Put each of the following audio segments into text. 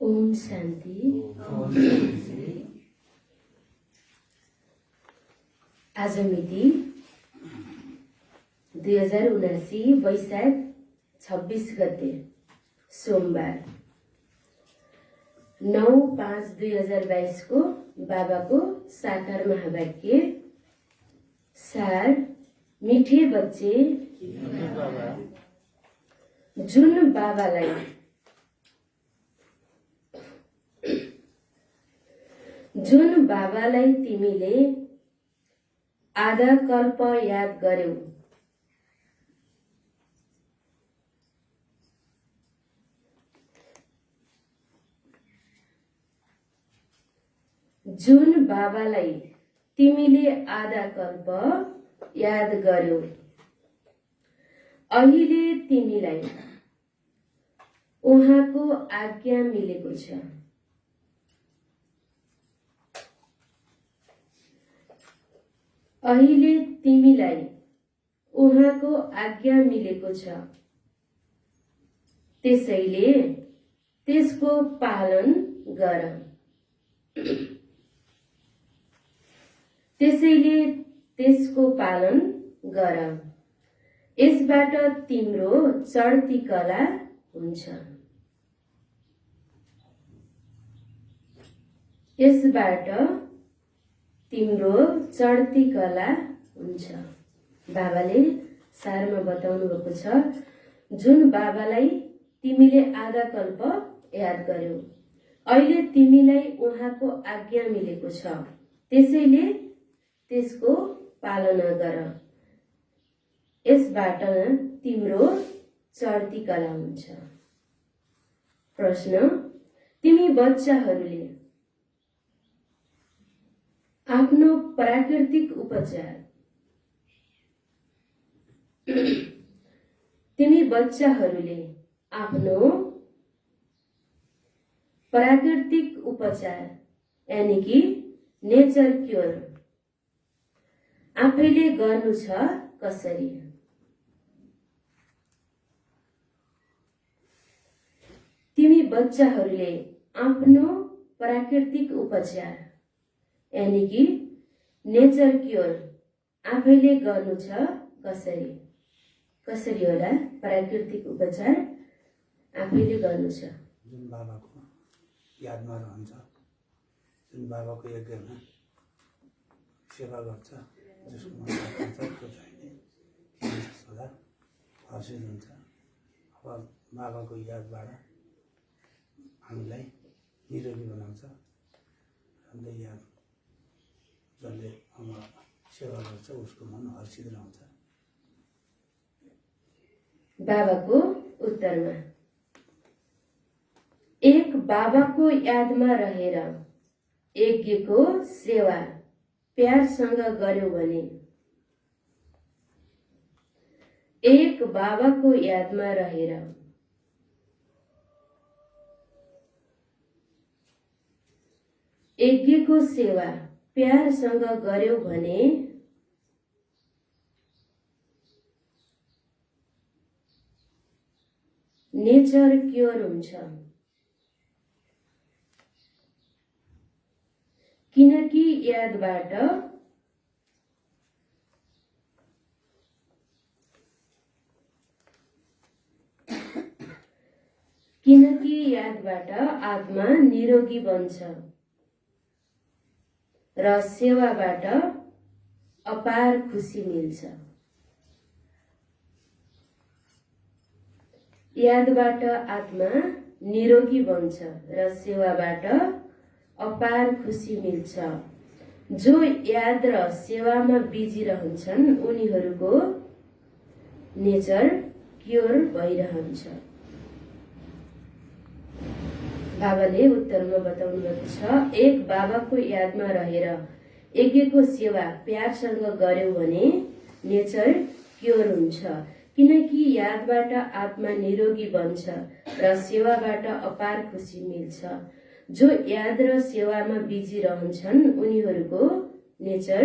ओम शान्ति। आज मिति 2079 वैशाख 26 गते सोमबार 9/5/2022 को बाबाको साकार महावाक्य सार मिठे बच्चे जुन बाबालाई तिमीले आधा कल्प याद गर्यौ, जुन बाबालाई तिमीले आधा कल्प याद गर्यौ, अहिले तिमीलाई उहाँको आज्ञा मिलेको छ। अहिले तिमीलाई उहाँको आज्ञा मिलेको छ, त्यसैले त्यसको पालन गर। त्यसैले त्यसको पालन गर, यसबाट तिम्रो चढ्ती कला हुन्छ। यसबाट तिम्रो चढ्ती कला हुन्छ। बाबाले सारमा बताउनु भएको छ, जुन बाबालाई तिमीले आधा कल्प याद गर्यौ, अहिले तिमीलाई उहाँको आज्ञा मिलेको छ, त्यसैले त्यसको पालना गर, यसबाट तिम्रो चढ्ती कला हुन्छ। प्रश्न, तिमी बच्चाहरूले आफ्नो प्राकृतिक उपचार तिमी बच्चाहरूले आफ्नो प्राकृतिक उपचार यानी कि नेचर क्योर आफैले गर्नु छ कसरी? तिमी बच्चाहरूले आफ्नो प्राकृतिक उपचार यानी कि नेचर क्योर आफैले गर्नु छ कसरी? कसरी होला प्राकृतिक उपचार आफैले गर्नु छ? जुन बाबाको यादमा रहन्छ, जुन बाबाको यज्ञमा सेवा गर्छ, जसको मन लाग्छ त्यो चाहिने सदा हर्षित हुन्छ। अब बाबाको यादबाट हामीलाई निरोगी बनाउँछ। अन्त याद जसले सेवा गर्छ उसको मन हर्षित रहन्छ। बाबाको उत्तरमा, एक बाबाको यादमा रहेर यज्ञको सेवा प्यारसँग गर्यो भने, एक बाबाको यादमा रहेर यज्ञको सेवा प्यारसँग गर्यो भने नेचर क्योर हुन्छ। किनकि यादबाट आत्मा निरोगी बन्छ र सेवाबाट अपार खुसी मिल्छ। यादबाट आत्मा निरोगी बन्छ र सेवाबाट अपार खुसी मिल्छ। जो याद र सेवामा बिजी रहन्छन् उनीहरूको नेचर क्योर भइरहन्छ। बाबाले उत्तरमा बताउनु भएको छ, एक बाबाको यादमा रहेर यज्ञको सेवा प्यारसँग गर्यो भने नेचर क्योर हुन्छ। किनकि यादबाट आत्मा निरोगी बन्छ र सेवाबाट अपार खुसी मिल्छ। जो याद र सेवामा बिजी रहन्छन् उनीहरूको नेचर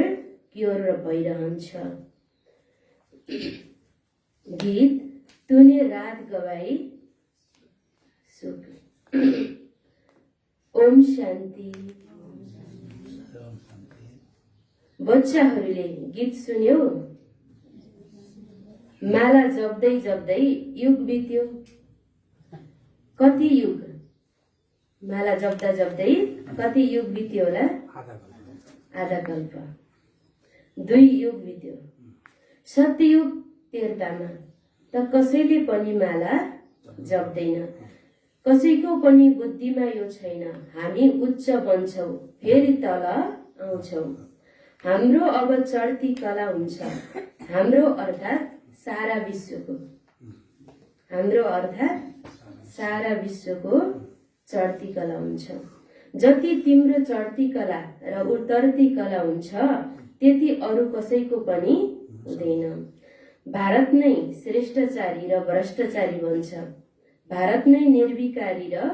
क्योर भइरहन्छ। गीत तूने रात गवाई सुख। ओम शान्ति। बच्चाहरूले गीत सुन्यो? माला जप्दै जप्दै युग बित्यो। कति युग? माला जप्दा जप्दै कति युग बित्यो होला? आधा कल्प। 2 युग बित्यो। सत्ययुग तेर्तामा त कसैले पनि माला जप्दैन। कसैको पनि बुद्धिमा यो छैन, हामी उच्च बन्छौ फेरि तल आउँछौ। हाम्रो अब चढ्ती कला हुन्छ। हाम्रो अर्थात सारा विश्वको, हाम्रो अर्थात सारा विश्वको चढ्ती कला हुन्छ। जति तिम्रो चढ्ती कला र उतर्ती कला हुन्छ त्यति अरू कसैको पनि हुँदैन। भारत नै श्रेष्ठचारी र भ्रष्टाचारी बन्छ। भारत नै निर्विकारी र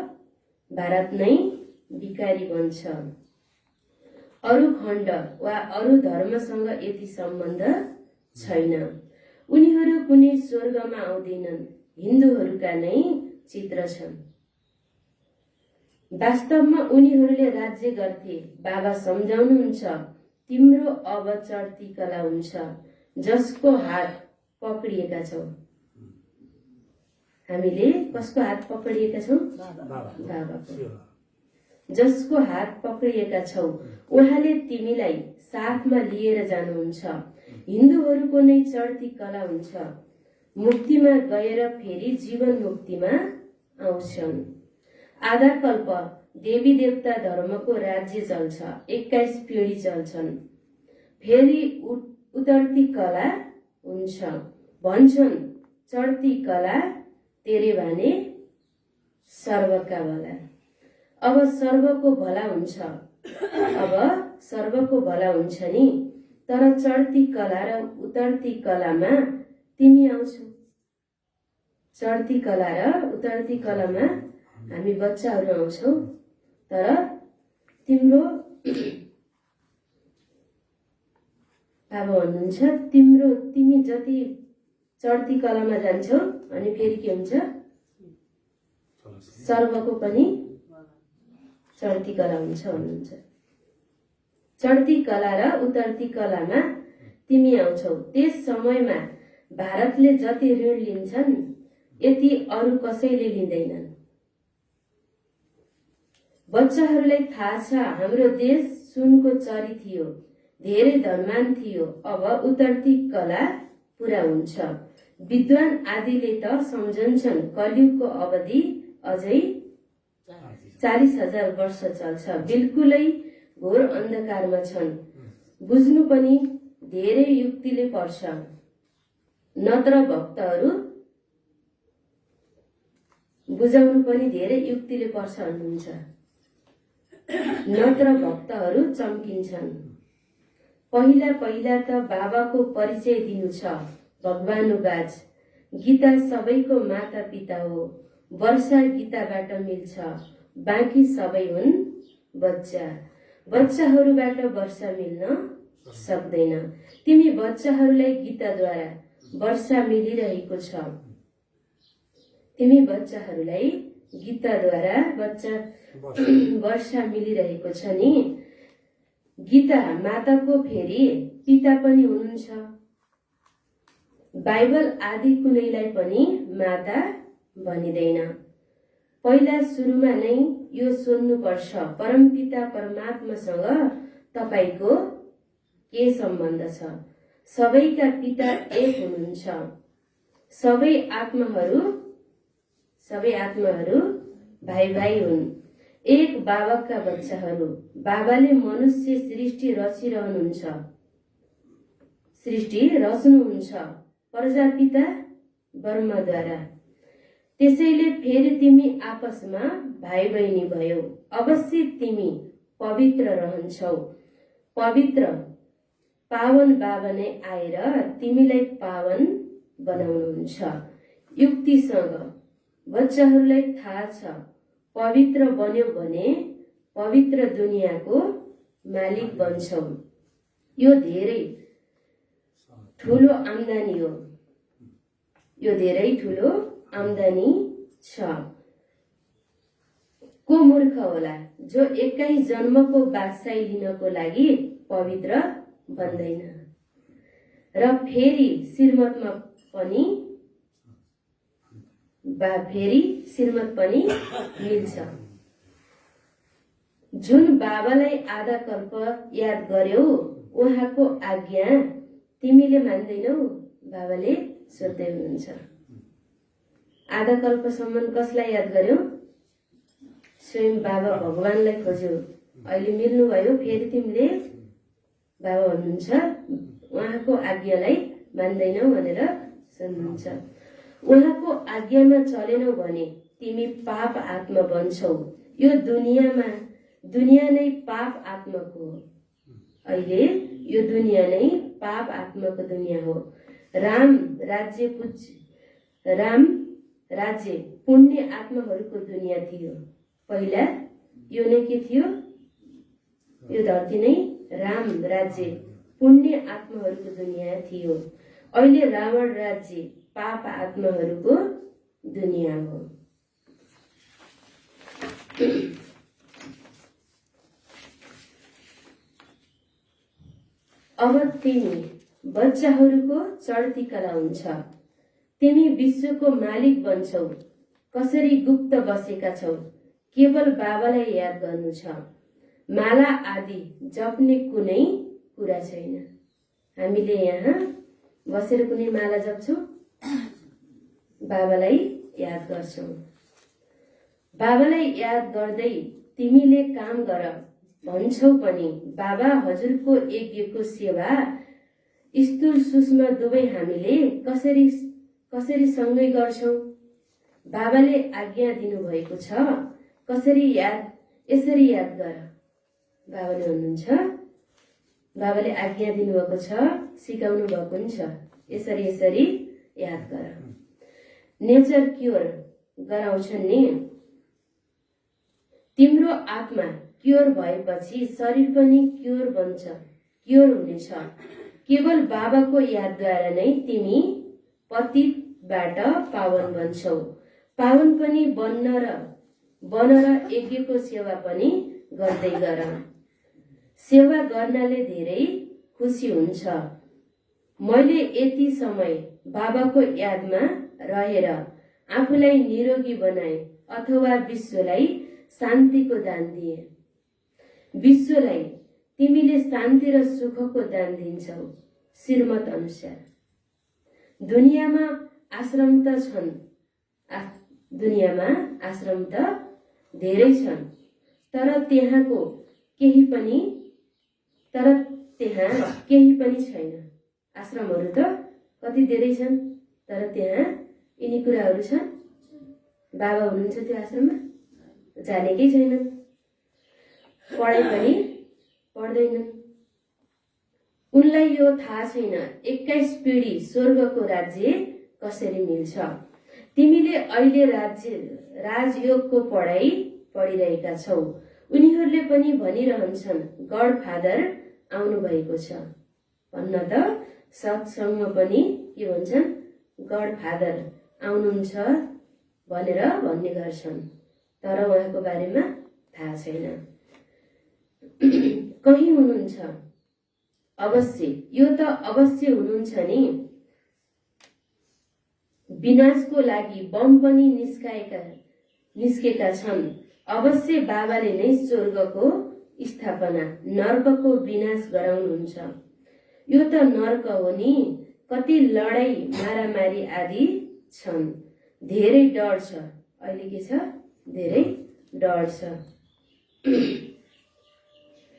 भारत नै विकारी बन्छ। अरू खण्ड वा अरू धर्मसँग यति सम्बन्ध छैन। उनीहरू कुनै स्वर्गमा आउँदैनन्, हिन्दूहरूका नै चित्र छन्। वास्तवमा उनीहरूले राज्य गर्थे। बाबा सम्झाउनुहुन्छ, तिम्रो अब चढ्ती कला हुन्छ, जसको हात पक्रिएका छौ। हामीले कसको हात पक्रिएका छौँ? बाबाको। जसको हात पक्रिएका छौ, उहाँले तिमीलाई साथमा लिएर जानुहुन्छ। हिन्दूहरूको नै चढ्ती कला हुन्छ। मुक्तिमा गएर फेरि जीवन मुक्तिमा आउँछन्। आधा कल्प देवी देवता धर्मको राज्य चल्छ, 21 पिढी चल्छन्, फेरि उतर्ती कला हुन्छ। भन्छन् चढ्ती कला तेरे भाने सर्वका भला। अब सर्वको भला हुन्छ, अब सर्वको भला हुन्छ नि। तर चढ्ती कला र उतर्ती कलामा तिमी आउँछौ। चढ्ती कला र उतर्ती कलामा हामी बच्चाहरू आउँछौ। तर तिम्रो बाबा भन्नुहुन्छ, तिमी जति चढ्ती कलामा जान्छौ अनि फेरि के हुन्छ? सर्वको पनि चढ्ती कला हुन्छ भन्नुहुन्छ। चढ्ती कला र उतर्ती कलामा तिमी आउँछौ। त्यस समयमा भारतले जति ऋण लिन्छन् यति अरू कसैले लिँदैनन्। बच्चाहरूलाई थाहा छ, हाम्रो देश सुनको चरी थियो, धेरै धनवान थियो। अब उतर्ती कला पूरा हुन्छ। विद्वान आदिले त सम्झन्छन् कलियुगको अवधि अझै 40,000 वर्ष चल्छ। बिल्कुलै घोर अन्धकारमा छन्। बुझ्नु पनि धेरै युक्तिले पर्छ, नत्र भक्तहरू बुझाउनु पनि धेरै युक्तिले पर्छ भन्नुहुन्छ। नत्र भक्तहरू चम्किन्छन्। पहिला पहिला त बाबाको परिचय दिनु छ। भगवानुवाच, गीता सबैको माता पिता हो। वर्षा गीताबाट मिल्छ, बाँकी सबै हुन् बच्चा। बच्चाहरूबाट वर्षा मिल्न सक्दैन। तिमी बच्चाहरूलाई गीताद्वारा वर्षा मिलिरहेको छ। तिमी बच्चाहरूलाई गीताद्वारा वर्षा मिलिरहेको छ नि। गीता माताको फेरि पिता पनि हुनुहुन्छ। बाइबल आदि कुनैलाई पनि माता भनिँदैन। पहिला सुरुमा नै यो सोध्नुपर्छ, परमपिता परमात्मासँग तपाईँको के सम्बन्ध छ? सबैका पिता एक हुनुहुन्छ। सबै आत्माहरू भाइ भाइ हुन्। एक बाबाका बच्चाहरू। बाबाले मनुष्य सृष्टि रच्नुहुन्छ प्रजापिता ब्रह्माद्वारा। त्यसैले फेरि तिमी आपसमा भाइ बहिनी भयो। अवश्य तिमी पवित्र रहन्छौ। पवित्र पावन बाबा नै आएर तिमीलाई पावन बनाउनुहुन्छ। युक्तिसँग बच्चाहरूलाई थाहा छ, पवित्र बन्यो भने पवित्र दुनियाँको मालिक बन्छौ। यो धेरै ठुलो आम्दानी हो। यो धेरै ठुलो आम्दानी छ। को मूर्ख होला जो 21 जन्मको बादशाही लिनको लागि पवित्र बन्दैन र फेरि श्रीमत पनि मिल्छ। जुन बाबालाई आधा कल्प याद गर्यौ, उहाँको आज्ञा तिमीले मान्दैनौ? बाबाले सोध्दै हुनुहुन्छ। आधा कल्पसम्म कसलाई याद गर्यौ? स्वयं बाबा भगवानलाई खोज्यौ। अहिले मिल्नुभयो, फेरि तिमीले बाबा भन्नुहुन्छ उहाँको आज्ञालाई मान्दैनौ भनेर सोध्नुहुन्छ। उहाँको आज्ञामा चलेनौ भने तिमी पाप आत्मा बन्छौ। यो दुनियाँमा दुनियाँ नै पाप आत्माको हो। अहिले यो दुनियाँ नै पाप आत्माको दुनियाँ हो। राम राज्य पुण्य आत्माहरूको दुनियाँ थियो। पहिला यो नै के थियो? यो धरती नै राम राज्य पुण्य आत्माहरूको दुनियाँ थियो। अहिले रावण राज्य पाप आत्माहरूको दुनियाँ हो। अब तिमी बच्चाहरूको चढती कला हुन्छ। तिमी विश्वको मालिक बन्छौ। कसरी गुप्त बसेका छौ, केवल बाबालाई याद गर्नु छ। माला आदि जप्ने कुनै कुरा छैन। हामीले यहाँ बसेर कुनै माला जप्छौँ? बाबालाई याद गर्छौँ। बाबालाई याद गर्दै तिमीले काम गर भन्छौ पनि बाबा हजुरको यज्ञको सेवा स्थूल सूक्ष्म दुवै हामीले कसरी सँगै गर्छौँ? बाबाले आज्ञा दिनुभएको छ, यसरी याद गर। बाबाले भन्नुहुन्छ, बाबाले आज्ञा दिनुभएको छ, सिकाउनु भएको पनि छ, यसरी याद गर। नेचर क्योर गराउँछन् नि। तिम्रो आत्मा क्योर भएपछि शरीर पनि क्योर हुनेछ। केवल बाबाको यादद्वारा नै तिमी पतितबाट पावन बन्छौ। पावन पनि बन र यज्ञको सेवा पनि गर्दै गर। सेवा गर्नाले धेरै खुसी हुन्छ। मैले यति समय बाबाको यादमा रहेर आफूलाई निरोगी बनाए अथवा विश्वलाई शान्तिको दान दिए। विश्वलाई तिमीले शान्ति र सुखको दान दिन्छौ श्रीमत अनुसार। दुनियाँमा आश्रम त धेरै छन्, तर त्यहाँ केही पनि छैन। आश्रमहरू त कति धेरै छन्, तर त्यहाँ यिनी कुराहरू छन्। बाबा हुनुहुन्छ त्यो आश्रममा, जानेकै छैनन्, पढाइ पनि पढ्दैनन्। उनलाई यो थाहा छैन 21 पिढी स्वर्गको राज्य कसरी मिल्छ। तिमीले अहिले राजयोगको पढाइ पढिरहेका छौ। उनीहरूले पनि भनिरहन्छन् गड फादर आउनु भएको छ। भन्न त सत्सङ्गमा पनि के भन्छन्, गड फादर आउनुहुन्छ भनेर भन्ने गर्छन्, तर उहाँको बारेमा थाहा छैन। कहीँ हुनुहुन्छ अवश्य, यो त अवश्य हुनुहुन्छ नि। विनाशको लागि बम पनि निस्केका छन्। अवश्य बाबाले नै स्वर्गको स्थापना नर्कको विनाश गराउनुहुन्छ। यो त नर्क हो नि। कति लडाई मारामारी आदि छन्। धेरै डर छ। अहिले के छ? धेरै डर छ।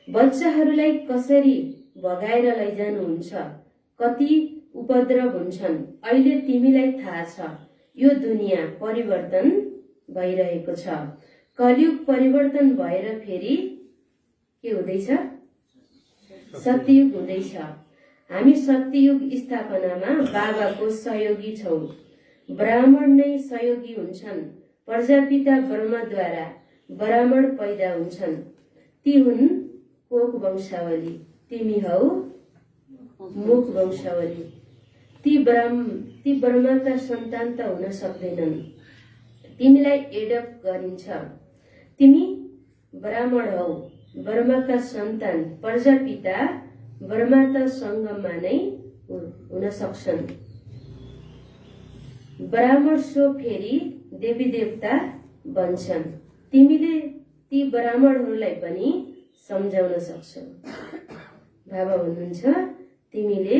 बच्चाहरूलाई कसरी भगाएर लैजानुहुन्छ, कति उपद्रव हुन्छन्। अहिले तिमीलाई थाहा छ यो दुनियाँ परिवर्तन भइरहेको छ। कलियुग परिवर्तन भएर फेरि के हुँदैछ? सत्ययुग हुँदैछ। हामी सत्ययुग स्थापनामा बाबाको सहयोगी छौँ। ब्राह्मण नै सहयोगी हुन्छन्। प्रजापिता ब्रह्मद्वारा ब्राह्मण पैदा हुन्छन्। ती हुन् कोक वंशावली, तिमी हौ मुख वंशावली। ती ब्रह्माका सन्तान त हुन सक्दैनन्। तिमीलाई एडप्ट गरिन्छ। तिमी ब्राह्मण हौ, ब्रह्माका सन्तान। प्रजापिता ब्रह्मा त सङ्गममा नै हुन सक्छन्। ब्राह्मण सो फेरि देवी देवता बन्छन्। तिमीले ती ब्राह्मणहरूलाई पनि सम्झाउन सक्छौ। बाबा भन्नुहुन्छ तिमीले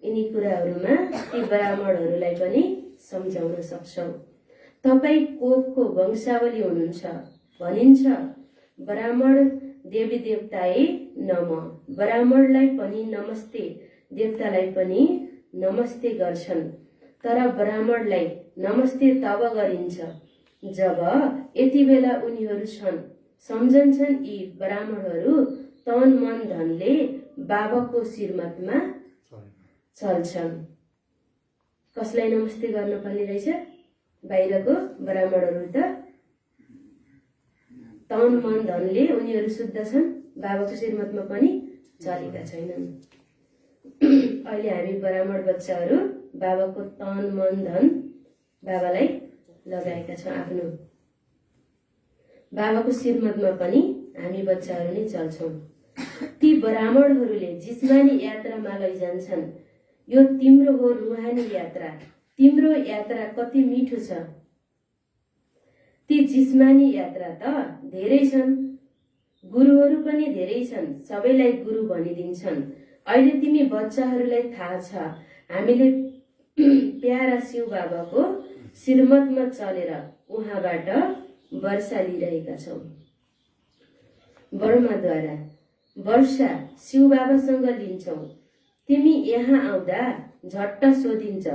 यिनी कुराहरूमा ती ब्राह्मणहरूलाई पनि सम्झाउन सक्छौ। तपाईँ कोखको वंशावली हुनुहुन्छ भनिन्छ। ब्राह्मण देवी देवताए नमः। ब्राह्मणलाई पनि नमस्ते, देवतालाई पनि नमस्ते गर्छन्। तर ब्राह्मणलाई नमस्ते तब गरिन्छ जब यति बेला उनीहरू छन् सम्झन्छन् यी ब्राह्मणहरू तन मन धनले बाबाको श्रीमतमा चल्छन्। कसलाई नमस्ते गर्न पर्ने रहेछ? बाहिरको ब्राह्मणहरू त तन मन धनले उनीहरू शुद्ध छन्, बाबाको श्रीमतमा पनि चलेका छैनन्। अहिले हामी ब्राह्मण बच्चाहरू बाबाको तन मन धन बाबालाई लगाएका छौँ। आफ्नो बाबाको श्रीमतमा पनि हामी बच्चाहरू नै चल्छौँ। ती ब्राह्मणहरूले जिस्मानी यात्रामा लैजान्छन्। यो तिम्रो हो रुहानी यात्रा, तिम्रो यात्रा कति मिठो छ। ती जिस्मानी यात्रा त धेरै छन्, गुरुहरू पनि धेरै छन्, सबैलाई गुरु भनिदिन्छन्। अहिले तिमी बच्चाहरूलाई थाहा छ, हामीले प्यारा शिव बाबाको श्रीमतमा चलेर उहाँबाट वर्षा लिइरहेका छौँ। ब्रह्माद्वारा वर्षा शिव बाबासँग लिन्छौ। तिमी यहाँ आउँदा झट्ट सोधिन्छ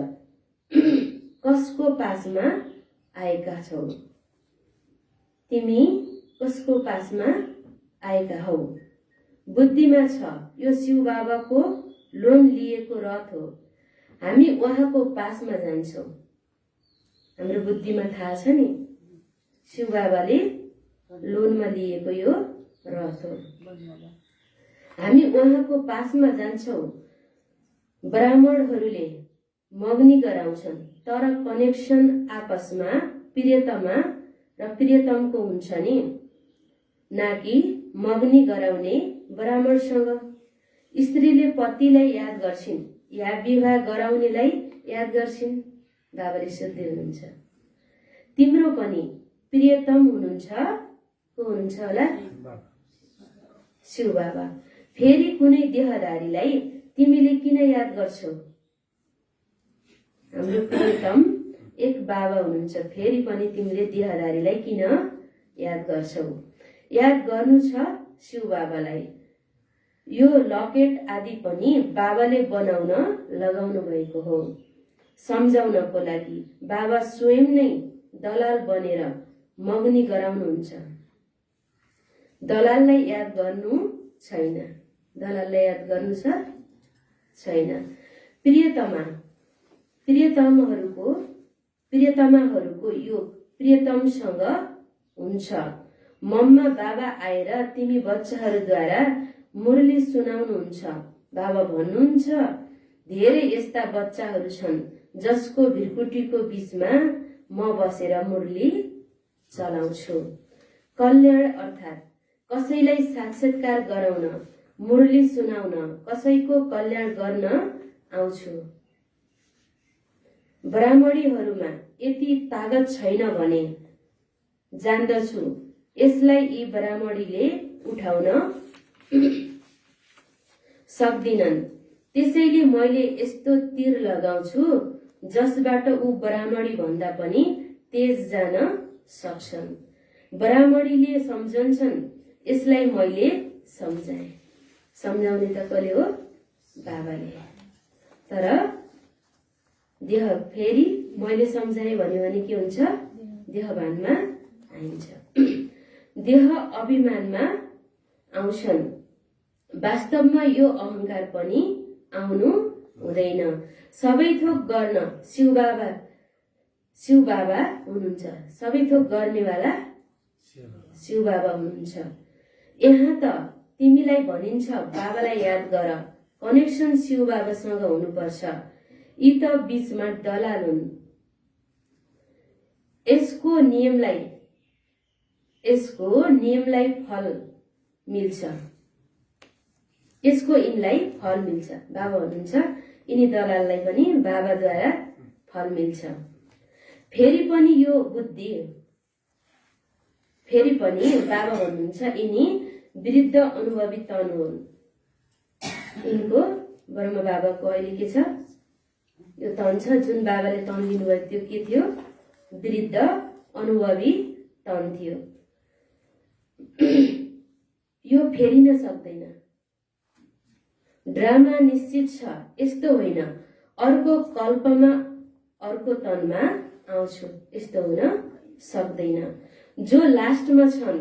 कसको पासमा आएका छौ, तिमी कसको पासमा आएका हौ। बुद्धिमा छ यो शिव बाबाको लोन लिएको रथ हो, हामी उहाँको पासमा जान्छौँ। हाम्रो बुद्धिमा थाहा छ नि, शिव बाबाले लोनमा लिएको यो रथ हो, हामी उहाँको पासमा जान्छौँ। ब्राह्मणहरूले मग्नी गराउँछन्, तर कनेक्सन आपसमा प्रियतमा र प्रियतमको हुन्छ नि, नाकि मग्नी गराउने ब्राह्मणसँग। स्त्रीले पतिलाई याद गर्छिन् या विवाह गराउनेलाई याद गर्छिन्। बाबाले सोध्दै हुनुहुन्छ, तिम्रो पनि प्रियतम हुनुहुन्छ, को हुनुहुन्छ होला? शिव बाबा। फेरि कुनै देहधारीलाई तिमीले किन याद गर्छौ? हाम्रो प्रियतम एक बाबा हुनुहुन्छ, फेरि पनि तिमीले देहधारीलाई किन याद गर्छौ? याद गर्नु छ शिव बाबालाई। यो लकेट आदि पनि बाबाले बनाउन लगाउनु भएको हो, सम्झाउनको लागि। बाबा स्वयं नै दलाल बनेर मग्नी गराउनुहुन्छ। दलाललाई याद गर्नु छैन, दलाललाई याद गर्नु छ छैन। प्रियतमाहरूको योग प्रियतमसँग हुन्छ। मम्मा बाबा आएर तिमी बच्चाहरूद्वारा मुरली सुनाउनुहुन्छ। बाबा भन्नुहुन्छ, धेरै यस्ता बच्चाहरू छन् जसको भिरकुटीको बीचमा म बसेर मुरली चलाउँछु। कल्याण अर्थात् कसैलाई साक्षात्कार गराउन, मुरली सुनाउन, कसैको कल्याण गर्न आउँछु। ब्राह्मणीहरूमा यति तागत छैन भने जान्दछु, यसलाई यी ब्राह्मणीले उठाउन सक्दिनन्। त्यसैले मैले यस्तो तीर लगाउँछु जसबाट ऊ ब्राह्मणी भन्दा पनि तेज जान सक्छन्। ब्राह्मणीले सम्झन्छन्, यसलाई मैले सम्झाएँ। सम्झाउने त कसले हो? बाबाले। तर देह फेरि मैले सम्झाएँ भन्यो भने के हुन्छ? देहभानमा आइन्छ, देह अभिमानमा आउँछन्। वास्तवमा यो अहंकार पनि आउनु हुँदैन। सबै थोक गर्न शिव बाबा हुनुहुन्छ, सबै थोक गर्नेवाला शिव बाबा हुनुहुन्छ। यहाँ त तिमीलाई भनिन्छ बाबालाई याद गर, कनेक्सन शिव बाबासँग हुनुपर्छ। यी त बीचमा दलाल हुन्। यसको नियमलाई फल मिल्छ, यसको यिनलाई फल मिल्छ। बाबा भन्नुहुन्छ यिनी दलाललाई पनि बाबाद्वारा फल मिल्छ। फेरि पनि यो बुद्धि, फेरि पनि बाबा भन्नुहुन्छ यिनी वृद्ध अनुभवी तन हुन्। यिनको ब्रह्म बाबाको अहिले के छ? यो तन छ, जुन बाबाले तन दिनुभयो त्यो के थियो? वृद्ध अनुभवी तन थियो। यो फेरिन सक्दैन। ड्रामा निश्चित छ, यस्तो होइन अर्को कल्पमा अर्को तनमा आउँछु, यस्तो हुन सक्दैन। जो लास्टमा छन्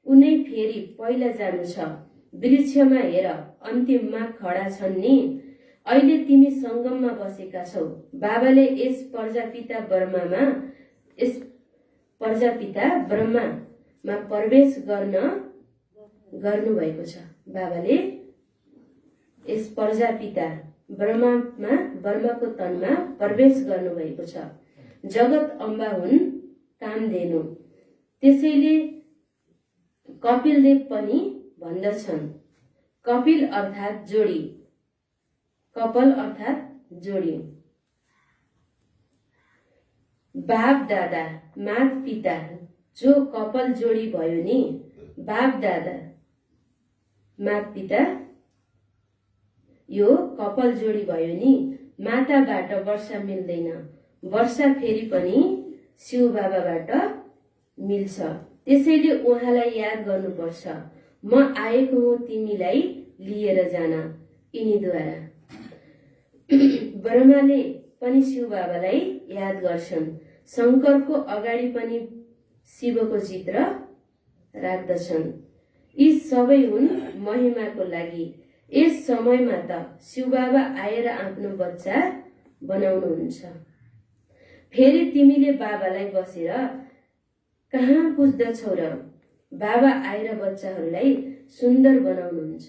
उनै फेरि पहिला जानु छ। वृक्षमा हेर, अन्तिममा खडा छन् नि। अहिले तिमी सङ्गममा बसेका छौ। बाबाले यस प्रजापिता ब्रह्मामा प्रवेश गर्नुभएको छ। बाबाले यस प्रजापिता ब्रह्माको तनमा प्रवेश गर्नुभएको छ। जगत अम्बा हुन् कामधेनु। त्यसैले कपिलदेव पनि भन्दछन्, कपिल अर्थात् जोडी, कपल अर्थात् जोडी। बाप दादा मात पिता जो कपल जोडी भयो नि। बाप दादा मात पिता यो कपल जोडी भयो नि। माताबाट वर्षा मिल्दैन, वर्षा फेरि पनि शिव बाबाबाट मिल्छ। त्यसैले उहाँलाई याद गर्नुपर्छ। म आएको हुँ तिमीलाई लिएर जान यिनीद्वारा। ब्रह्माले पनि शिव बाबालाई याद गर्छन्। शङ्करको अगाडि पनि शिवको चित्र राख्दछन्। यी सबै हुन् महिमाको लागि। यस समयमा त शिव बाबा आएर आफ्नो बच्चा बनाउनुहुन्छ। फेरि तिमीले बाबालाई बसेर कहाँ पुज्दछौ र? बाबा आएर बच्चाहरूलाई सुन्दर बनाउनुहुन्छ।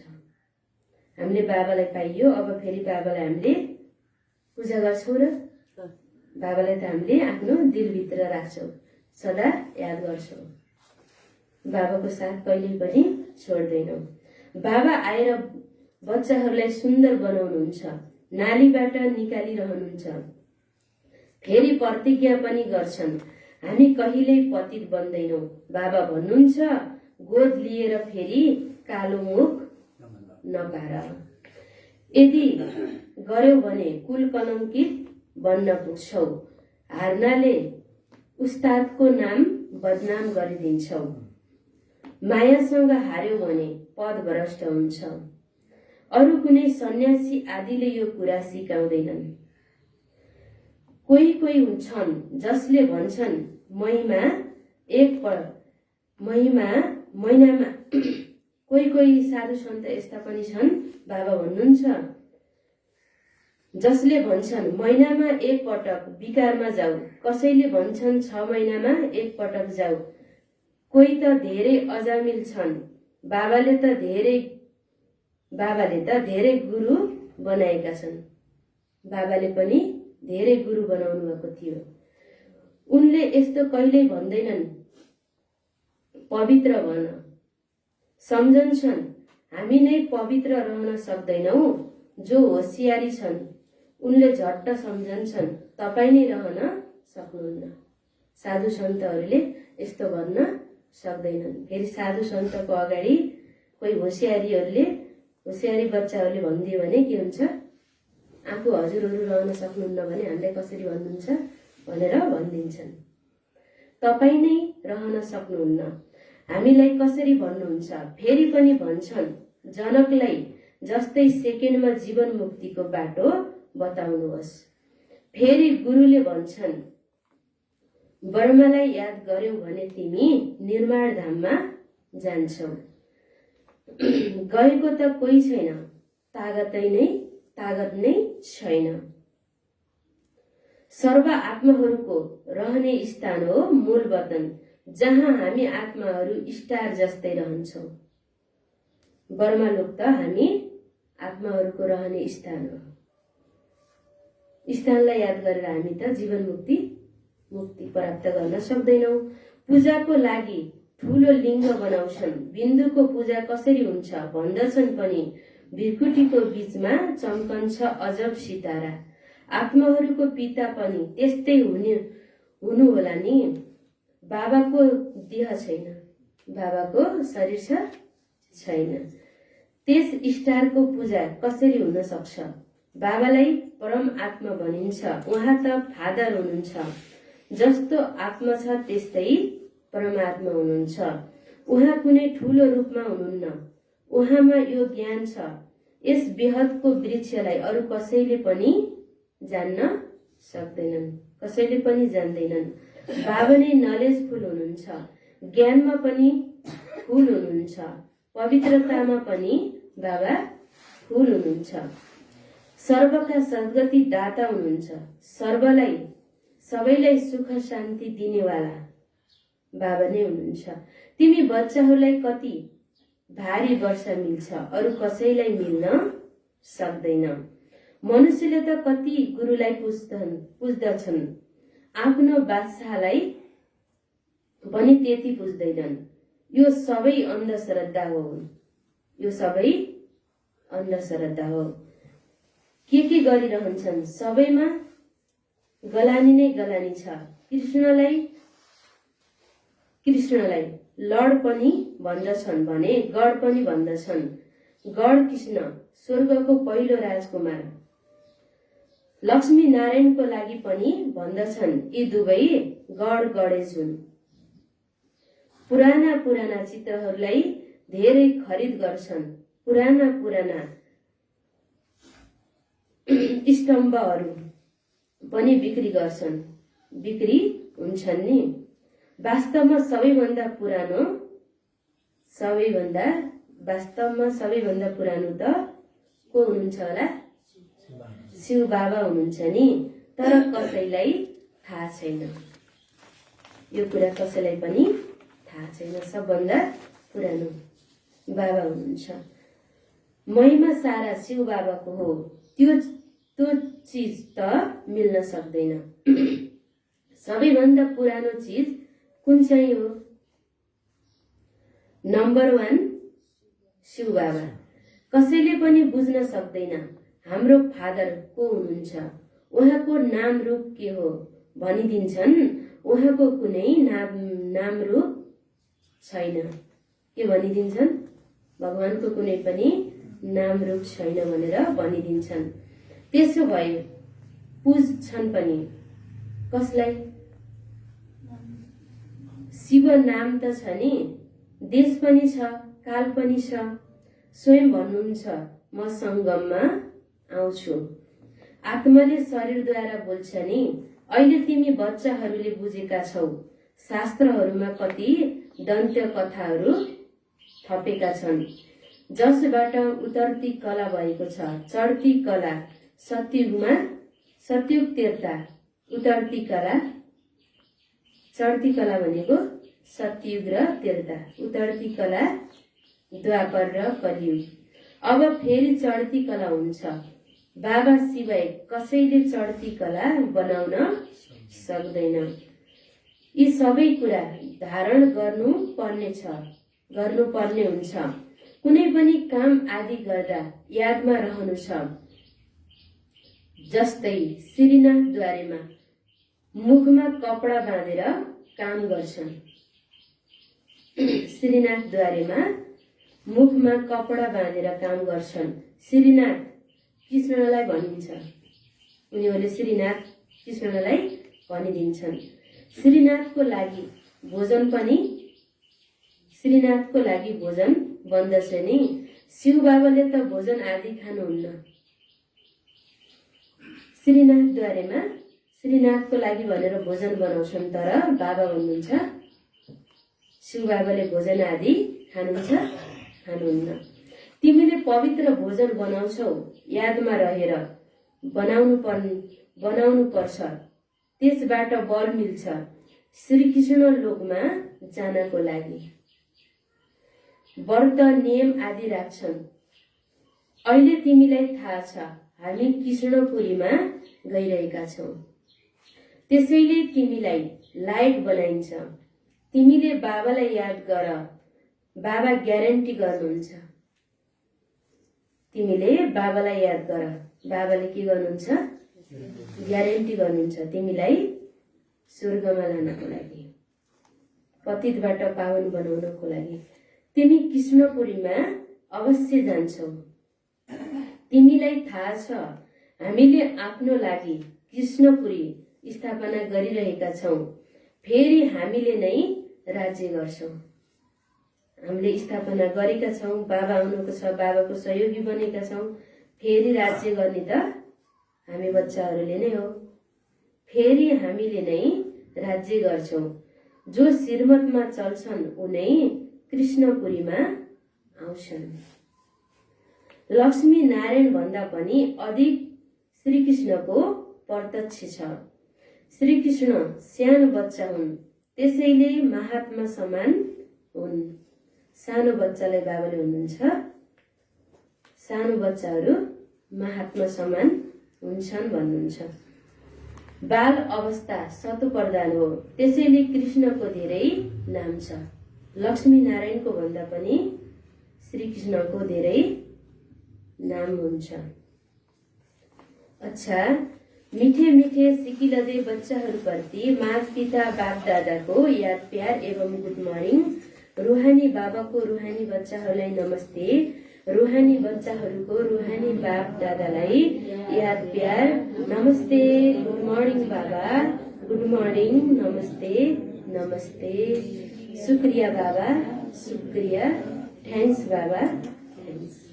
हामीले बाबालाई पाइयो, अब फेरि बाबालाई हामीले पूजा गर्छौँ र बाबालाई त हामीले आफ्नो दिलभित्र राख्छौँ, सदा याद गर्छौँ। बाबाको साथ कहिल्यै पनि छोड्दैनौँ। बाबा आएर बच्चाहरूलाई सुन्दर बनाउनुहुन्छ, नालीबाट निकालिरहनुहुन्छ। फेरि प्रतिज्ञा पनि गर्छन्, हामी कहिल्यै पतित बन्दैनौँ। बाबा भन्नुहुन्छ, गोद लिएर फेरि कालो मुख नपार। यदि गर्यौ भने कुल कलङ्कित बन्न पुग्छौ। हार्नाले उस्तादको नाम बदनाम गरिदिन्छौ। मायासँग हार्यो भने पद भ्रष्ट हुन्छ। अरू कुनै सन्यासी आदिले यो कुरा सिकाउँदैनन्। कोही छन् जसले भन्छन् महिनामा कोही साधु सन्त यस्ता पनि छन्। बाबा भन्नुहुन्छ, जसले भन्छन् महिनामा एक पटक विकारमा जाऊ, कसैले भन्छन् 6 महिनामा एक पटक जाऊ। कोही त धेरै अजामिल छन्। बाबाले त धेरै गुरु बनाएका छन्। बाबाले पनि धेरै गुरु बनाउनु भएको थियो। उनले यस्तो कहिल्यै भन्दैनन् पवित्र भन। सम्झन्छन् हामी नै पवित्र रहन सक्दैनौ। जो होसियारी छन् उनले झट्ट सम्झन्छन् तपाईँ नै रहन सक्नुहुन्न। साधु सन्तहरूले यस्तो भन्न सक्दैनन्। फेरि साधु सन्तको अगाडि कोही होसियारी बच्चाहरूले भनिदियो भने के हुन्छ? आफू हजुरहरू रहन सक्नुहुन्न भने हामीले कसरी भन्नुहुन्छ भनेर भनिदिन्छन्। तपाईँ नै रहन सक्नुहुन्न, हामीलाई कसरी भन्नुहुन्छ? फेरि पनि भन्छन् जनकलाई जस्तै सेकेन्डमा जीवन मुक्तिको बाटो बताउनुहोस्। फेरि गुरुले भन्छन् ब्रह्मालाई याद गर्यौ भने तिमी निर्माण धाममा जान्छौ। गएको त कोही छैन, तागत नै छैन। सर्व आत्माहरूको रहने स्थान हो मूल वतन, जहाँ हामी आत्माहरू स्टार जस्तै रहन्छौँ। ब्रह्मलोक त हामी आत्माहरूको रहने स्थान हो। स्थानलाई याद गरेर हामी त जीवन मुक्ति प्राप्त गर्न सक्दैनौँ। पूजाको लागि ठूलो लिङ्ग बनाउँछन्। बिन्दुको पूजा कसरी हुन्छ भन्दछन् पनि। भिरकुटीको बीचमा चम्कन्छ अजब सितारा। आत्माहरूको पिता पनि त्यस्तै हुनु होला नि। बाबाको देह छैन, बाबाको शरीर छैन। त्यस स्टारको पूजा कसरी हुन सक्छ? बाबालाई परम आत्मा भनिन्छ। उहाँ त फादर हुनुहुन्छ। जस्तो आत्मा छ त्यस्तै परमात्मा हुनुहुन्छ। उहाँ कुनै ठूलो रूपमा हुनुहुन्न। उहाँमा यो ज्ञान छ। यस बेहदको वृक्षलाई अरू कसैले पनि जान्न सक्दैनन्, कसैले पनि जान्दैनन्। बाबा नै नलेजफुल हुनुहुन्छ, ज्ञानमा पनि फुल हुनुहुन्छ। पवित्रतामा पनि बाबा फूल हुनुहुन्छ। सर्वका सद्गति दाता हुनुहुन्छ। सबैलाई सुख शान्ति दिनेवाला बाबा नै हुनुहुन्छ। तिमी बच्चाहरूलाई कति भारी वर्षा मिल्छ, अरू कसैलाई मिल्न सक्दैन। मनुष्यले त कति गुरुलाई पुज्दछन्, आफ्नो बादशाहलाई पनि त्यति पुज्दैनन्। यो सबै अन्धश्रद्धा हो। यो सबै अन्धश्रद्धा हो। के गरिरहन्छन्? सबैमा गलानी नै गलानी छ। कृष्णलाई लड पनि भन्दछन् भने गड पनि भन्दछन्। गड कृष्ण स्वर्गको पहिलो राजकुमार। लक्ष्मी नारायणको लागि पनि भन्दछन् यी दुवै गडेज हुन्। पुराना चित्रहरूलाई धेरै खरिद गर्छन्। पुराना स्तम्भहरू पनि बिक्री गर्छन्। बिक्री हुन्छन् नि। वास्तवमा सबैभन्दा पुरानो त को हुनुहुन्छ होला? शिव बाबा हुनुहुन्छ नि। तर कसैलाई थाहा छैन। यो कुरा कसैलाई पनि थाहा छैन। सबभन्दा पुरानो बाबा हुनुहुन्छ। महिमा सारा शिव बाबाको हो। त्यो चीज त मिल्न सक्दैन। सबैभन्दा पुरानो चीज कुन चाहिँ हो? नम्बर 1 शिव बाबा। कसैले पनि बुझ्न सक्दैन हाम्रो फादर को हुनुहुन्छ, उहाँको नाम रूप के हो भनिदिन्छन्। उहाँको कुनै नाम रूप छैन। के भनिदिन्छन्? भगवानको कुनै पनि नाम रूप छैन भनेर भनिदिन्छन्। त्यसो भए पुज्छन् पनि कसलाई? शिव नाम त छ नि, देश पनि छ, काल पनि छ। स्वयं भन्नुहुन्छ म संगममा आउँछु। आत्माले शरीरद्वारा बोल्छ नि। अहिले तिमी बच्चाहरूले बुझेका छौ। शास्त्रहरूमा कति दन्त्य कथाहरू थपेका छन्, जसबाट उतर्ती कला भएको छ। चढ्ती कला सतयुग तेर्ता, उतर्ती कला, चढ्ती कला भनेको सतयुग र तेर्ता, उतर्ती कला द्वापर र कलियुग। अब फेरि चढ्ती कला हुन्छ। बाबा सिवाय कसैले चढ्ती कला बनाउन सक्दैन। यी सबै कुरा धारण गर्नुपर्ने हुन्छ। कुनै पनि काम आदि गर्दा यादमा रहनु छ। जस्तै श्रीनाथद्वारेमा मुखमा कपडा बाँधेर काम गर्छन्। श्रीनाथद्वारेमा मुखमा कपडा बाँधेर काम गर्छन्। श्रीनाथ कृष्णलाई भनिन्छ। उनीहरूले श्रीनाथ कृष्णलाई भनिदिन्छन्। श्रीनाथको लागि भोजन बन्दछ नि। शिव बाबाले त भोजन आदि खानुहुन्न। श्रीनाथद्वारेमा श्रीनाथको लागि भनेर भोजन बनाउँछन्, तर बाबा भन्नुहुन्छ शिव बाबाले भोजन आदि खानुहुन्न। तिमीले पवित्र भोजन बनाउँछौ, यादमा रहेर बनाउनु पर्छ। त्यसबाट बल मिल्छ श्रीकृष्ण लोकमा जानको लागि। व्रत नियम आदि राख्छन्। अहिले तिमीलाई थाहा छ हामी कृष्णपुरीमा गइरहेका छौं। त्यसैले तिमीलाई लायक बनाइन्छ। तिमीले बाबालाई याद गर, बाबा ग्यारेन्टी गर्नुहुन्छ। तिमीले बाबालाई याद गर, बाबाले के गर्नुहुन्छ? ग्यारेन्टी गर्नुहुन्छ तिमीलाई स्वर्गमा लानको लागि, पतितबाट पावन बनाउनको लागि। तिमी कृष्णपुरीमा अवश्य जान्छौ। तिमीलाई थाहा छ हामीले आफ्नो लागि कृष्णपुरी स्थापना गरिरहेका छौं। फेरि हामीले नै राज्य गर्छौं। हामीले स्थापना गरेका छौं। बाबा आउनुको छ, बाबाको सहयोगी बनेका छौं। फेरि राज्य गर्ने त हामी बच्चाहरूले नै हो। फेरि हामीले नै राज्य गर्छौं। जो श्रीमतमा चल्छन् उनै कृष्णपुरीमा आउँछन्। लक्ष्मी नारायण भन्दा पनि अधिक श्रीकृष्णको प्रत्यक्ष छ। श्रीकृष्ण सानो बच्चा हुन्, त्यसैले महात्मा समान हुन्। सानो बच्चालाई बाबाले भन्नुहुन्छ सानो बच्चाहरू महात्मा समान हुन्छन् भन्नुहुन्छ। बाल अवस्था सतो प्रधान हो, त्यसैले कृष्णको धेरै नाम छ। लक्ष्मी नारायणको भन्दा पनि श्रीकृष्णको धेरै नाम हुन्छ। अच्छा, मिठे मिठे सिकिलदे बच्चाहरूप्रति माता पिता बाप दादाको याद प्यार एवं गुड मर्निङ। रुहानी बाबाको रुहानी बच्चाहरूलाई नमस्ते। रुहानी बच्चाहरूको रुहानी बाप दादालाई याद प्यार नमस्ते। गुड मर्निङ बाबा, गुड मर्निङ, नमस्ते नमस्ते। शुक्रिया बाबा, शुक्रिया, थ्याङ्क्स बाबा, थ्याङ्क्स।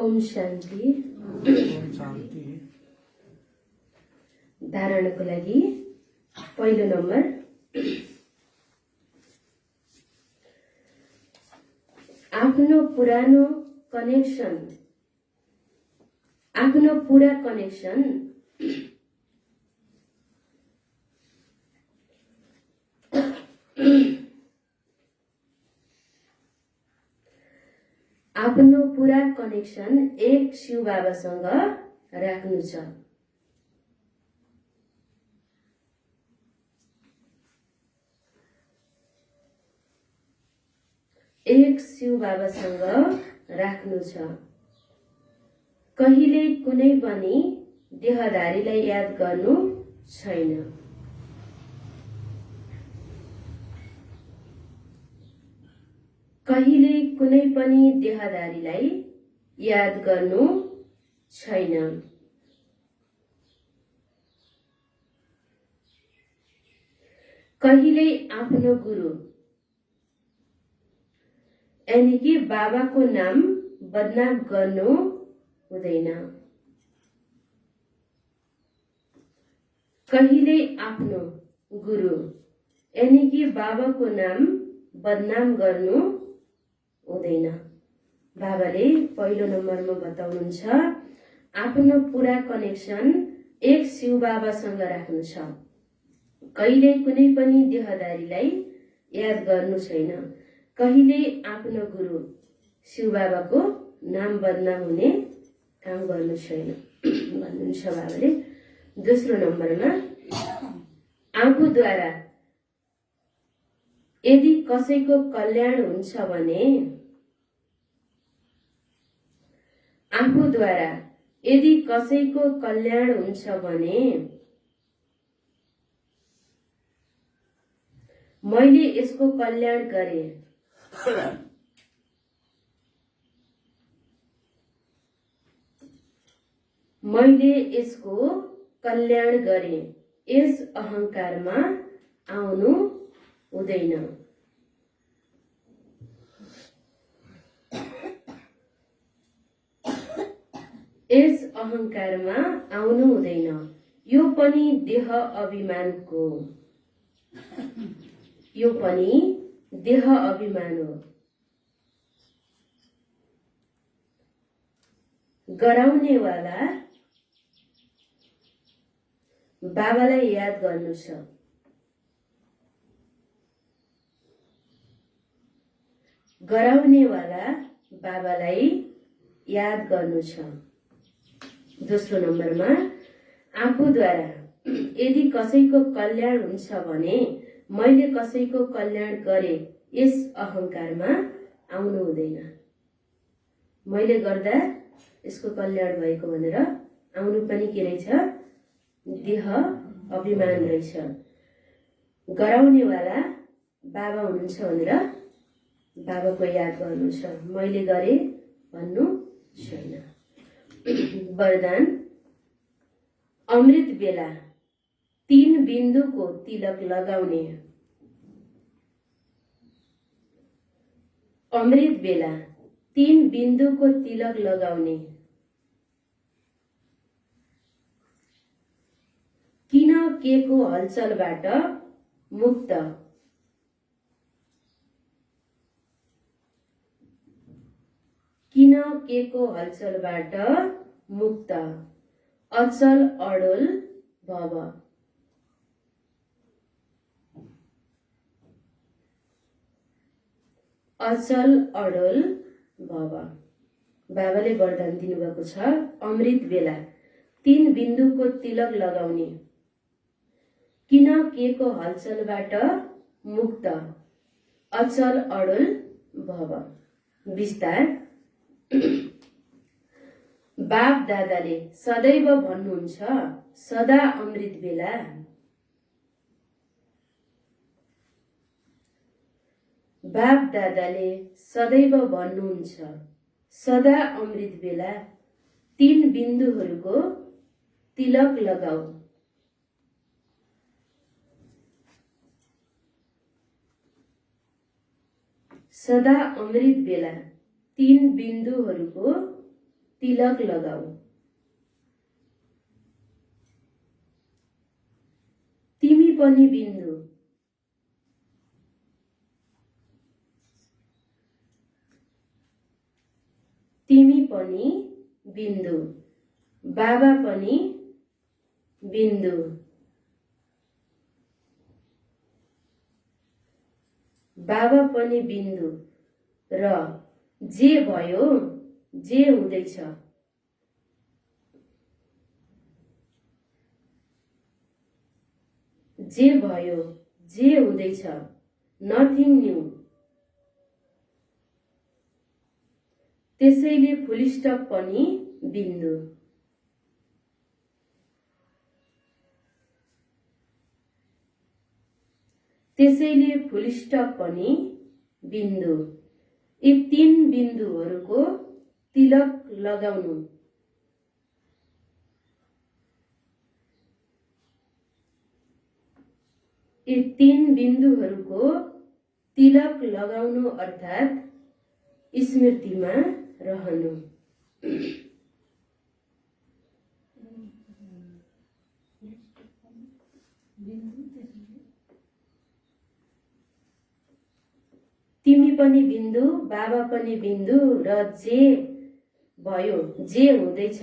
ओम शान्ति। ओम शान्ति। धारणको लागि पहिलो नम्बर, आफ्नो पुरानो कनेक्सन, आफ्नो पुरा कनेक्सन आफ्नो पुरा कनेक्सन एक शिव बाबासँग राख्नु छ। एक शिव बाबासँग राख्नु छ। कहिले कुनै पनि देहधारीलाई याद गर्नु छैन। कहिले कुनै पनि देहधारीलाई याद गर्नु छैन। कहिले आफ्नो गुरु यानी कि बाबाको नाम बदनाम गर्नु हुँदैन। कहिले आफ्नो गुरु यानी कि बाबाको नाम बदनाम गर्नु हुँदैन। बाबाले पहिलो नम्बरमा बताउनुहुन्छ आफ्नो पुरा कनेक्सन एक शिव बाबासँग राख्नु छ। कहिले कुनै पनि देहधारीलाई याद गर्नु छैन। कहिले आफ्नो गुरु शिव बाबाको नाम बदनाम हुने काम गर्नु छैन भन्नुहुन्छ बाबाले। दोस्रो नम्बरमा, आफूद्वारा यदि कसैको कल्याण हुन्छ भने, आफूद्वारा यदि कसैको कल्याण हुन्छ भने मैले यसको कल्याण गरे। मैले यसको कल्याण गरे। यस अहंकारमा आउनु हुँदैन। यस अहंकारमा आउनु हुँदैन। यो पनि देह अभिमानको, यो पनि देह अभिमान हो। गराउनेवाला बाबालाई याद गर्नु छ। गराउनेवाला बाबालाई याद गर्नु छ। दोस्रो नम्बरमा, आफूद्वारा यदि कसैको कल्याण हुन्छ भने मैले कसैको कल्याण गरे। यस अहंकारमा आउनु हुँदैन। मैले गर्दा यसको कल्याण भएको भनेर आउनु पनि के रहेछ? देह अभिमान रहेछ। गराउनेवाला बाबा हुनुहुन्छ भनेर बाबाको याद गर्नु छ। मैले गरे भन्नु छैन। वरदान, अमृत बेला 3 बिन्दुको तिलक लगाउने। अमृत बेला 3 बिन्दुको तिलक लगाउने। किन केको हलचलबाट मुक्त। किन केको हलचलबाट मुक्त। अचल अडोल भव। अचल अडोल भव। बाबाले वरदान दिनुभएको छ, अमृत बेला 3 बिन्दुको तिलक लगाउने। किन केको हलचलबाट मुक्त। अचल अडोल भव। विस्तार, बाप दादाले सदैव भन्नुहुन्छ, सदा अमृत बेला। बाप दादाले सदैव भन्नुहुन्छ, सदा अमृत बेला 3 बिन्दुहरूको तिलक लगाऊ। सदा अमृत बेला 3 बिन्दुहरूको तिलक लगाऊ। तिमी पनि बिन्दु। तिमी पनि बिन्दु। बाबा पनि बिन्दु। बाबा पनि बिन्दु र जे भयो जे हुँदैछ। जे भयो जे हुँदैछ। Nothing new. त्यसैले फुल स्टप पनि बिन्दु। त्यसैले फुल स्टप पनि बिन्दु। यी तीन बिन्दुहरूको तिलक लगाउनु। यी तीन बिन्दुहरूको तिलक लगाउनु अर्थात् स्मृतिमा रहनु। तिमी पनि बिन्दु, बाबा पनि बिन्दु र जे भयो जे हुँदैछ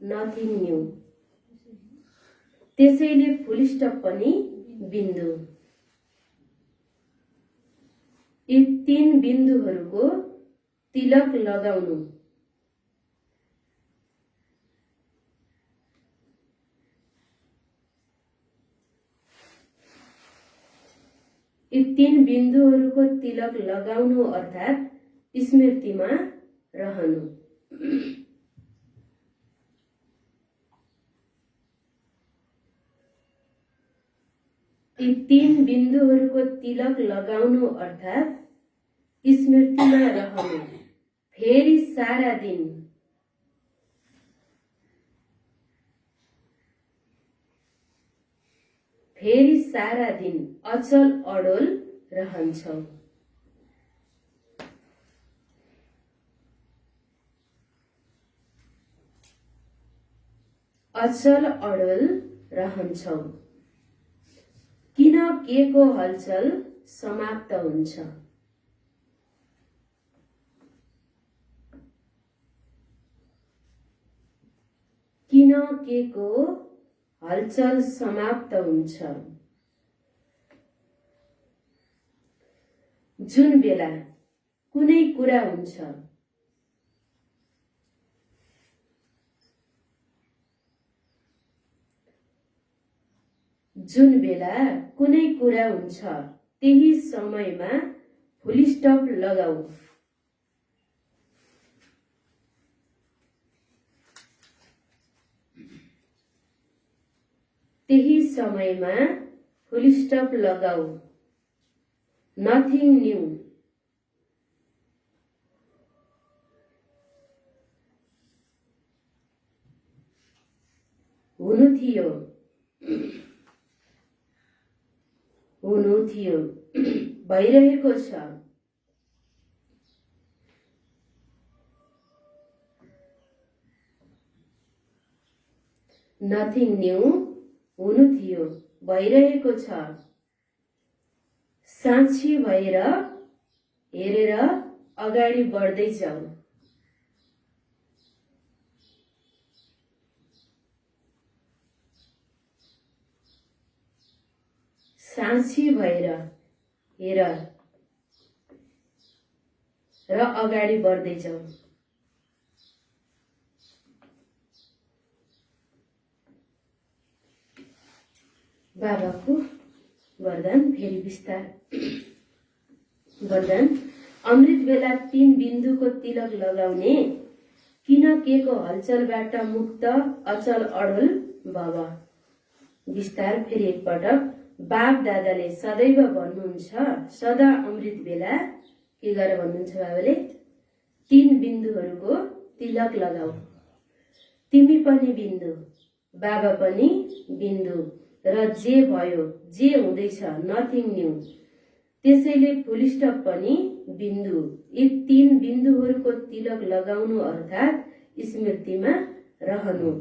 नथिङ न्यू। त्यसैले फुल स्टप पनि बिन्दु। यी तीन बिन्दुहरूको तिलक लगाउनु। यी तीन बिन्दुहरूको तिलक लगाउनु अर्थात् स्मृतिमा रहनु। यी तीन बिन्दुहरूको तिलक लगाउनु अर्थात् स्मृतिमा रहनु। फेरि सारा दिन। फेरि सारा दिन अचल अडोल रहन्छौ। अचल अडोल रहन्छौ। किन के को हलचल समाप्त हुन्छ। किन के को हलचल समाप्त हुन्छ। जुन बेला कुनै कुरा हुन्छ। जुन बेला कुनै कुरा हुन्छ त्यही समयमा फुल स्टप लगाऊ। त्यही समयमा फुल स्टप लगाऊ। Nothing new. हुनु थियो। हुनु थियो। भइरहेको छ। Nothing new. हुनु थियो। भइरहेको छ। साक्षी भएर हेरेर अगाडि बढ्दै जाऊ। साक्षी भएर हेर र अगाडि बढ्दै जाऊ। बाबाको वरदान फेरि विस्तार। वरदान अमृत बेला तीन बिन्दुको तिलक लगाउने। किन के को हलचलबाट मुक्त अचल अडोल भव। विस्तार फेरि एकपटक। बाप दादाले सदैव भन्नुहुन्छ सदा अमृत बेला के गरेर भन्नुहुन्छ बाबाले तीन बिन्दुहरूको तिलक लगाऊ। तिमी पनि बिन्दु, बाबा पनि बिन्दु र जे भयो जे हुँदैछ नथिङ न्यू। त्यसैले फुल स्टप पनि बिन्दु। यी तीन बिन्दुहरूको तिलक लगाउनु अर्थात् स्मृतिमा रहनु।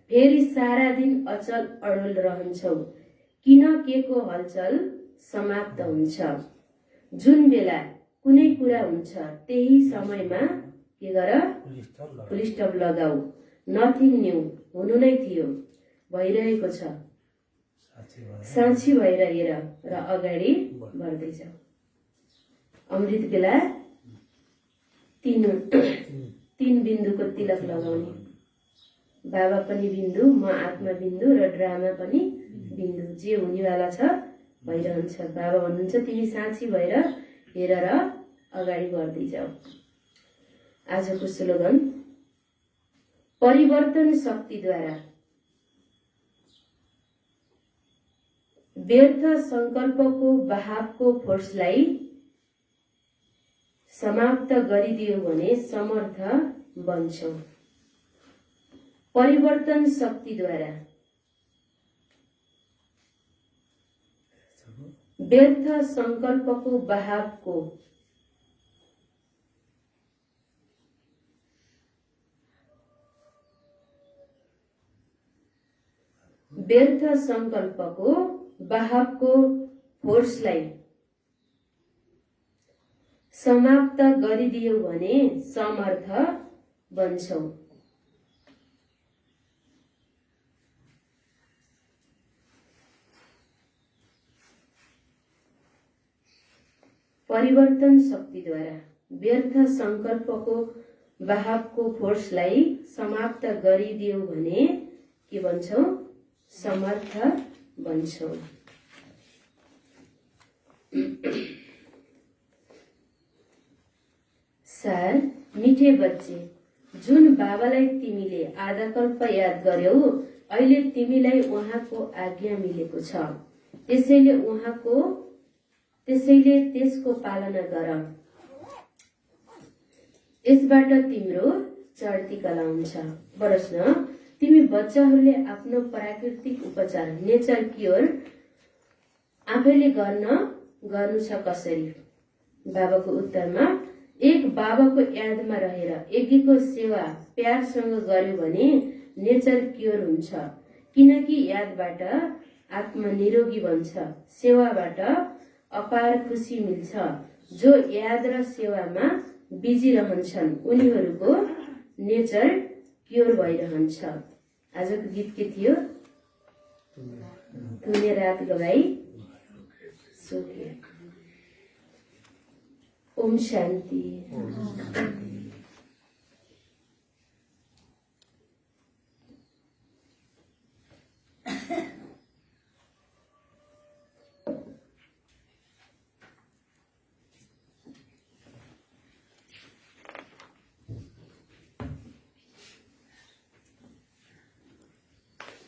फेरि सारा दिन अचल अडोल रहन्छौ, किन केको हलचल समाप्त हुन्छ। जुन बेला कुनै कुरा हुन्छ त्यही समयमा के गर, फुल स्टप लगाऊ। नथिङ न्यू, हुनु नै थियो, भइरहेको छ, साँची भएर हेर र अगाडि बढ्दै जाऊ। अमृत बेला तीन बिन्दुको तिलक लगाउने। बाबा पनि बिन्दु, म आत्मा बिन्दु र ड्रामा पनि बिन्दु। जे हुनेवाला छ भइरहन्छ। बाबा भन्नुहुन्छ तिमी साँची भएर हेर र अगाडि बढ्दै जाऊ। आजको स्लोगन, परिवर्तन शक्तिद्वारा व्यर्थ संकल्पको बहावको फोर्सलाई समाप्त गरिदियो भने समर्थ बन्छौ। परिवर्तन शक्तिद्वारा व्यर्थ संकल्पको बहावको फोर्सलाई समाप्त गरिदियो भने समर्थ बन्छौ। परिवर्तन शक्तिद्वारा व्यर्थ संकल्पको बहावको फोर्सलाई समाप्त गरिदियो भने के भन्छौ, समर्थ बन्छौ। सार, मिठे बच्चे, जुन बाबालाई तिमीले आधाकल्प याद गर्यौ, अहिले तिमीलाई उहाँको आज्ञा मिलेको छ। त्यसैले त्यसको पालना गर। यसबाट तिम्रो चढती कला हुन्छ। प्रश्न, तिमी बच्चाहरूले आफ्नो प्राकृतिक उपचार नेचर क्योर आफैले गर्नु छ कसरी? बाबाको उत्तरमा, एक बाबाको यादमा रहेर यज्ञको सेवा प्यारसँग गर्यो भने नेचर क्योर हुन्छ, किनकि यादबाट आत्मा निरोगी बन्छ। सेवाबाट अपार खुसी मिल्छ। जो याद र सेवामा बिजी रहन्छन् उनीहरूको नेचर क्योर भइरहन्छ। आजको गीत के थियो? तूने रात गवाई सो के। ओम शान्ति।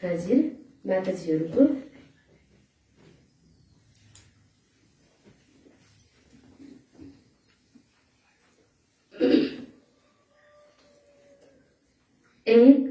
हाजिर माताजीहरूको एक